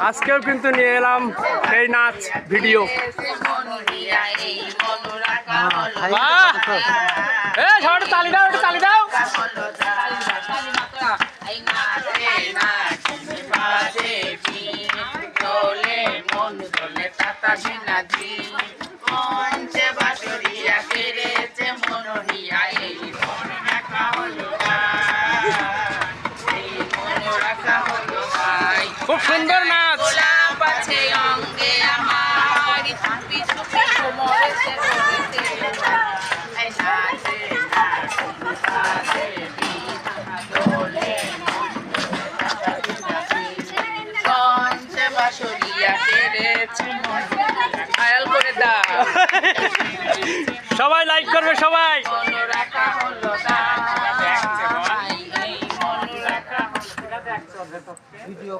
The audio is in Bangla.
আজকেও কিন্তু নিয়ে এলাম এই নাচ ভিডিও। তালি দাও, একটু তালি দাও। খুব সুন্দর নাচ। সবাই লাইক করবে সবাই। ভিডিও